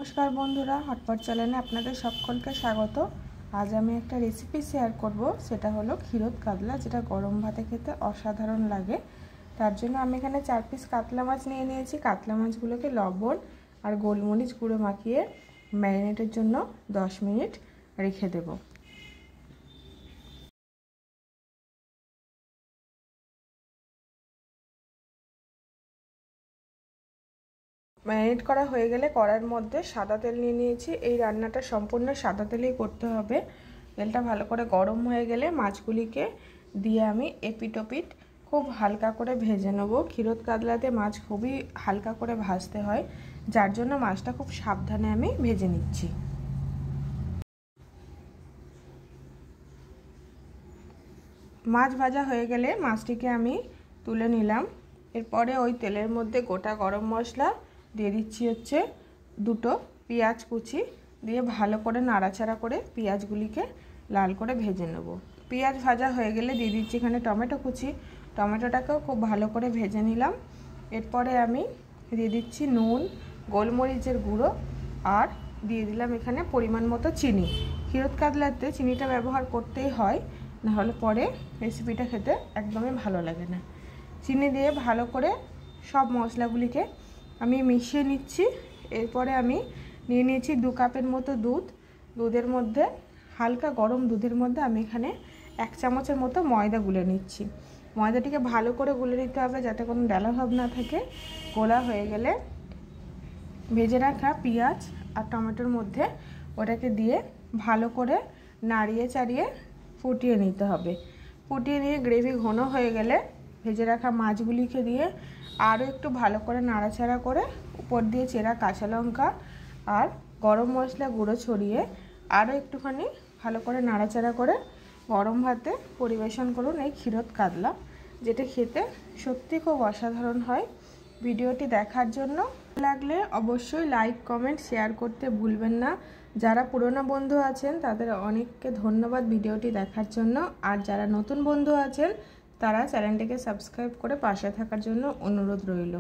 नमस्कार बंधुरा हटपट चैनेले आपनादेर सकलके स्वागत। आज आमी एकटा रेसिपि शेयर करब, सेटा हलो क्षीरोद कातला, जेटा गरम भाते खेते असाधारण लागे। तार जोन्नो आमी एखाने 4 पिस कातला माछ निये नियेछि। कातला माछगुलोके लबण और गोलमरिच गुঁড়ো माखिए मैरिनेटेर जोन्नो 10 मिनट रेखे देब। मैरिनेट करा हয়ে গেলে কড়াইয়ের মধ্যে সাদা তেল নিয়ে নিয়েছি। এই রান্নাটা সম্পূর্ণ সাদা তেলেই করতে হবে। তেলটা ভালো করে গরম হয়ে গেলে মাছগুলিকে দিয়ে আমি এপিটোপিট খুব হালকা করে ভেজে নেব। ক্ষীরোদ কাতলাতে মাছ খুবই হালকা করে ভাজতে হয়, যার জন্য মাছটা খুব সাবধানে আমি ভেজে নিচ্ছি। মাছ ভাজা হয়ে গেলে মাছটিকে আমি তুলে নিলাম। এরপরে ওই তেলের মধ্যে গোটা গরম মশলা দিয়ে দিচ্ছি হচ্ছে 2টো পেঁয়াজ কুচি, দিয়ে ভালো করে নাড়াচাড়া করে পেঁয়াজগুলিকে লাল করে ভেজে নেব। পেঁয়াজ ভাজা হয়ে গেলে দিয়ে দিচ্ছি এখানে টমেটো কুচি। টমেটোটাকেও খুব ভালো করে ভেজে নিলাম। এরপরে আমি দিয়ে দিচ্ছি নুন, গোলমরিচের গুঁড়ো আর দিয়ে দিলাম এখানে পরিমাণ মতো চিনি। ক্ষীরোদ কাতলাতে চিনিটা ব্যবহার করতেই হয়, নাহলে পরে রেসিপিটা খেতে একদমই ভালো লাগে না। চিনি দিয়ে ভালো করে সব মশলাগুলিকে আমি মিশিয়ে নিচ্ছি। এরপরে আমি নিয়ে নিয়েছি 2 কাপের মতো দুধ। দুধের মধ্যে হালকা গরম দুধের মধ্যে আমি এখানে 1 চামচের মতো ময়দা গুলে নিচ্ছি। ময়দাটিকে ভালো করে গুলে নিতে হবে যাতে কোনো ডালা ভাব না থাকে। গোলা হয়ে গেলে ভেজে রাখা পেঁয়াজ আর টমেটোর মধ্যে ওটাকে দিয়ে ভালো করে নাড়িয়ে চাড়িয়ে ফুটিয়ে নিতে হবে। ফুটিয়ে নিয়ে গ্রেভি ঘন হয়ে গেলে ভেজে রাখা মাছগুলিকে দিয়ে আরও একটু ভালো করে নাড়াচাড়া করে উপর দিয়ে চেরা কাঁচা লঙ্কা আর গরম মশলা গুঁড়ো ছড়িয়ে আরও একটুখানি ভালো করে নাড়াচাড়া করে গরম ভাতে পরিবেশন করুন এই ক্ষীরোদ কাতলা, যেটা খেতে সত্যি খুব অসাধারণ হয়। ভিডিওটি দেখার জন্য লাগলে অবশ্যই লাইক কমেন্ট শেয়ার করতে ভুলবেন না। যারা পুরনো বন্ধু আছেন তাদের অনেককে ধন্যবাদ ভিডিওটি দেখার জন্য, আর যারা নতুন বন্ধু আছেন তারা চ্যানেলটিকে সাবস্ক্রাইব করে পাশে থাকার জন্য অনুরোধ রইল।